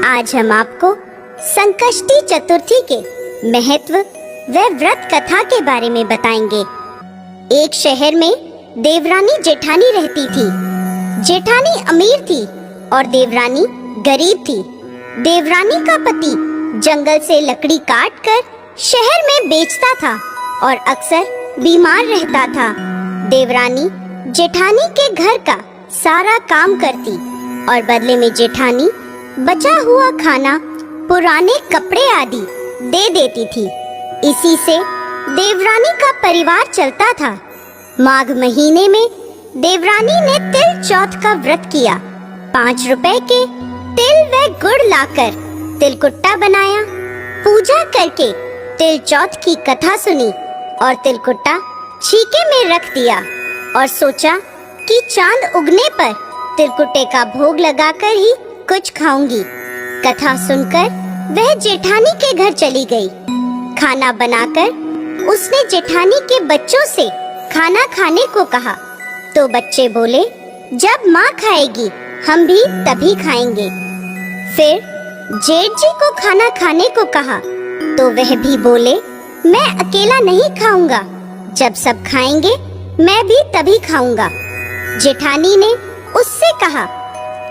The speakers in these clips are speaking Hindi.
आज हम आपको संकष्टी चतुर्थी के महत्व व व्रत कथा के बारे में बताएंगे। एक शहर में देवरानी जेठानी रहती थी। जेठानी अमीर थी और देवरानी गरीब थी। देवरानी का पति जंगल से लकड़ी काट कर शहर में बेचता था और अक्सर बीमार रहता था। देवरानी जेठानी के घर का सारा काम करती और बदले में जेठानी बचा हुआ खाना, पुराने कपड़े आदि दे देती थी। इसी से देवरानी का परिवार चलता था। माघ महीने में देवरानी ने तिल चौथ का व्रत किया। 5 रुपए के तिल व गुड़ लाकर तिलकुट्टा बनाया। पूजा करके तिल चौथ की कथा सुनी और तिलकुट्टा छीके में रख दिया और सोचा कि चांद उगने पर तिलकुट्टे का भोग लगाकर ही कुछ खाऊंगी। कथा सुनकर वह जेठानी के घर चली गई। खाना बनाकर उसने जेठानी के बच्चों से खाना खाने को कहा तो बच्चे बोले, जब माँ खाएगी हम भी तभी खाएंगे। फिर जेठ जी को खाना खाने को कहा तो वह भी बोले, मैं अकेला नहीं खाऊंगा, जब सब खाएंगे मैं भी तभी खाऊंगा। जेठानी ने उससे कहा,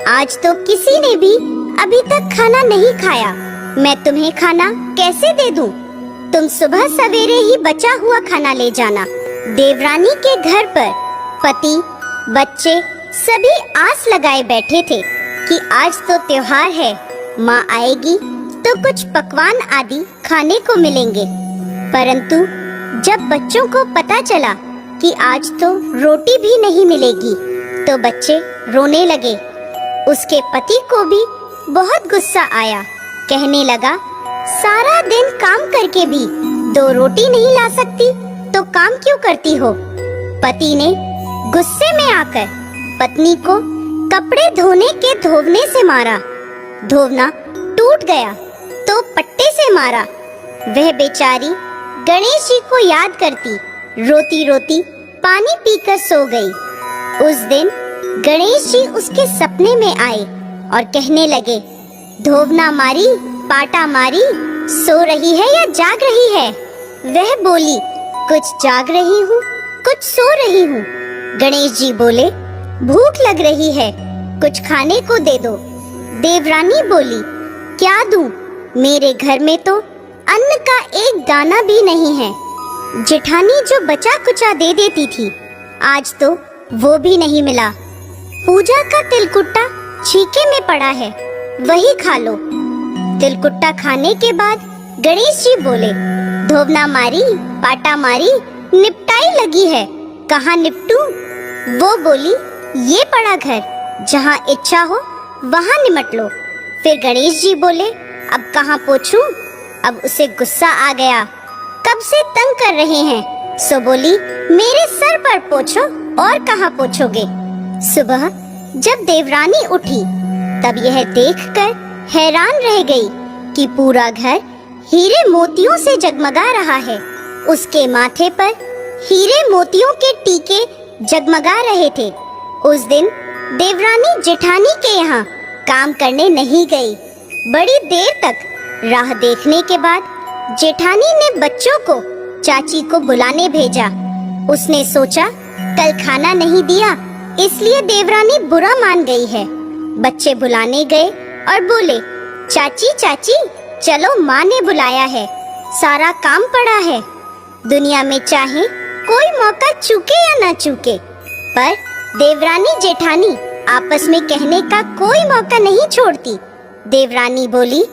आज तो किसी ने भी अभी तक खाना नहीं खाया, मैं तुम्हें खाना कैसे दे दूं? तुम सुबह सवेरे ही बचा हुआ खाना ले जाना। देवरानी के घर पर पति, बच्चे सभी आस लगाए बैठे थे कि आज तो त्योहार है, माँ आएगी तो कुछ पकवान आदि खाने को मिलेंगे। परंतु जब बच्चों को पता चला कि आज तो रोटी भी नहीं मिलेगी तो बच्चे रोने लगे। उसके पति को भी बहुत गुस्सा आया। कहने लगा, सारा दिन काम करके भी 2 रोटी नहीं ला सकती तो काम क्यों करती हो? पति ने गुस्से में आकर पत्नी को कपड़े धोने के धोवने से मारा। धोवना टूट गया तो पट्टे से मारा। वह बेचारी गणेश जी को याद करती रोती रोती पानी पीकर सो गई। उस दिन गणेश जी उसके सपने में आए और कहने लगे, धोवना मारी, पाटा मारी, सो रही है या जाग रही है? वह बोली, कुछ जाग रही हूँ, कुछ सो रही हूँ। गणेश जी बोले, भूख लग रही है, कुछ खाने को दे दो। देवरानी बोली, क्या दूं? मेरे घर में तो अन्न का एक दाना भी नहीं है। जेठानी जो बचा कुचा दे देती थी, आज तो वो भी नहीं मिला। पूजा का तिलकुट्टा छीके में पड़ा है, वही खा लो। तिलकुट्टा खाने के बाद गणेश जी बोले, धोवना मारी, पाटा मारी, निपटाई लगी है, कहाँ निपटूं? वो बोली, ये पड़ा घर, जहाँ इच्छा हो वहाँ निमट लो। फिर गणेश जी बोले, अब कहाँ पोछूं? अब उसे गुस्सा आ गया, कब से तंग कर रहे हैं? सो बोली, मेरे सर पर पोछो, और कहाँ पोछोगे? सुबह जब देवरानी उठी तब यह देखकर हैरान रह गई कि पूरा घर हीरे मोतियों से जगमगा रहा है। उसके माथे पर हीरे मोतियों के टीके जगमगा रहे थे। उस दिन देवरानी जेठानी के यहाँ काम करने नहीं गई। बड़ी देर तक राह देखने के बाद जेठानी ने बच्चों को चाची को बुलाने भेजा। उसने सोचा, कल खाना नहीं दिया इसलिए देवरानी बुरा मान गई है। बच्चे बुलाने गए और बोले, चाची चाची चलो, माँ ने बुलाया है, सारा काम पड़ा है। दुनिया में चाहे कोई मौका चूके या ना चूके, पर देवरानी जेठानी आपस में कहने का कोई मौका नहीं छोड़ती। देवरानी बोली,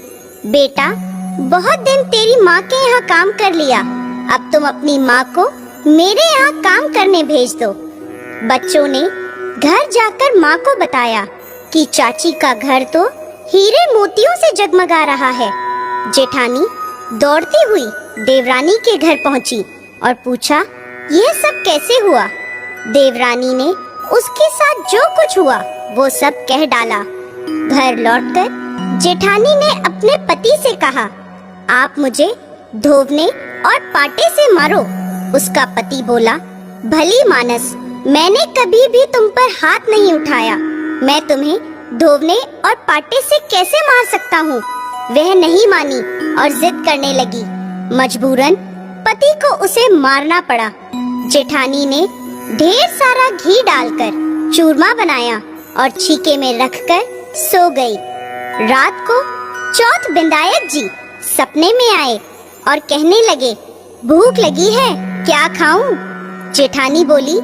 बेटा बहुत दिन तेरी माँ के यहाँ काम कर लिया, अब तुम अपनी माँ को मेरे यहाँ काम करने भेज दो। बच्चों ने घर जाकर माँ को बताया कि चाची का घर तो हीरे मोतियों से जगमगा रहा है। जेठानी दौड़ती हुई देवरानी के घर पहुंची और पूछा, यह सब कैसे हुआ? देवरानी ने उसके साथ जो कुछ हुआ वो सब कह डाला। घर लौटकर जेठानी ने अपने पति से कहा, आप मुझे धोवने और पाटे से मारो। उसका पति बोला, भली मानस, मैंने कभी भी तुम पर हाथ नहीं उठाया, मैं तुम्हें धोवने और पाटे से कैसे मार सकता हूँ। वह नहीं मानी और जिद करने लगी। मजबूरन पति को उसे मारना पड़ा। जेठानी ने ढेर सारा घी डालकर चूरमा बनाया और छीके में रखकर सो गई। रात को चौथ बिंदायत जी सपने में आए और कहने लगे, भूख लगी है, क्या खाऊं? जेठानी बोली,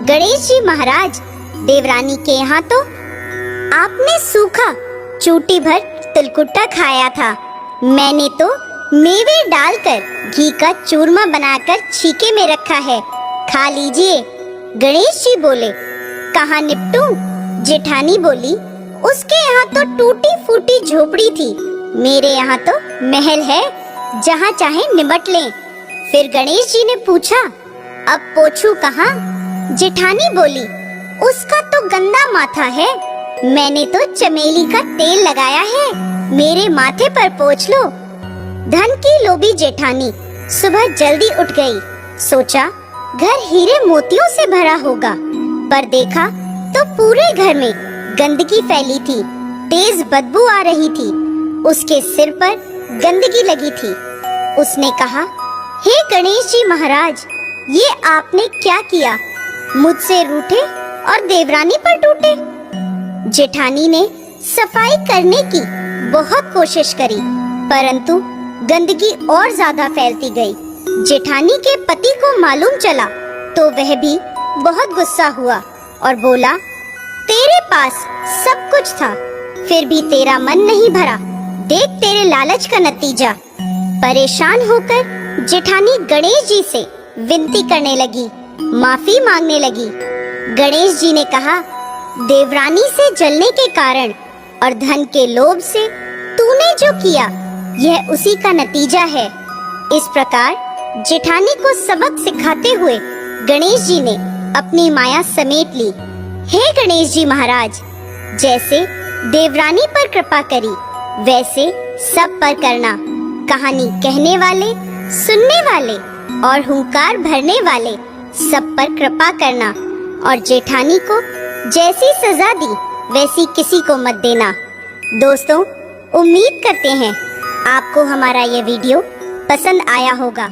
गणेश जी महाराज, देवरानी के यहाँ तो आपने सूखा चूटी भर तिलकुट्टा खाया था। मैंने तो मेवे डालकर घी का चूरमा बनाकर छीके में रखा है, खा लीजिए। गणेश जी बोले, कहाँ निपटूं? जेठानी बोली, उसके यहाँ तो टूटी फूटी झोपड़ी थी, मेरे यहाँ तो महल है, जहाँ चाहे निपट लें। फिर गणेश जी ने पूछा, अब पोछूं कहाँ? जेठानी बोली, उसका तो गंदा माथा है, मैंने तो चमेली का तेल लगाया है, मेरे माथे पर पोंछ लो। धन की लोभी जेठानी सुबह जल्दी उठ गई। सोचा घर हीरे मोतियों से भरा होगा, पर देखा तो पूरे घर में गंदगी फैली थी, तेज बदबू आ रही थी। उसके सिर पर गंदगी लगी थी। उसने कहा, हे गणेश जी महाराज, ये आपने क्या किया? मुझसे रूठे और देवरानी पर टूटे। जेठानी ने सफाई करने की बहुत कोशिश करी, परंतु गंदगी और ज्यादा फैलती गई। जेठानी के पति को मालूम चला तो वह भी बहुत गुस्सा हुआ और बोला, तेरे पास सब कुछ था, फिर भी तेरा मन नहीं भरा, देख तेरे लालच का नतीजा। परेशान होकर जेठानी गणेश जी से विनती करने लगी, माफी मांगने लगी। गणेश जी ने कहा, देवरानी से जलने के कारण और धन के लोभ से तूने जो किया, यह उसी का नतीजा है। इस प्रकार जेठानी को सबक सिखाते हुए गणेश जी ने अपनी माया समेट ली। हे गणेश जी महाराज, जैसे देवरानी पर कृपा करी, वैसे सब पर करना। कहानी कहने वाले, सुनने वाले और हुंकार भरने वाले सब पर कृपा करना, और जेठानी को जैसी सजा दी वैसी किसी को मत देना। दोस्तों, उम्मीद करते हैं आपको हमारा ये वीडियो पसंद आया होगा।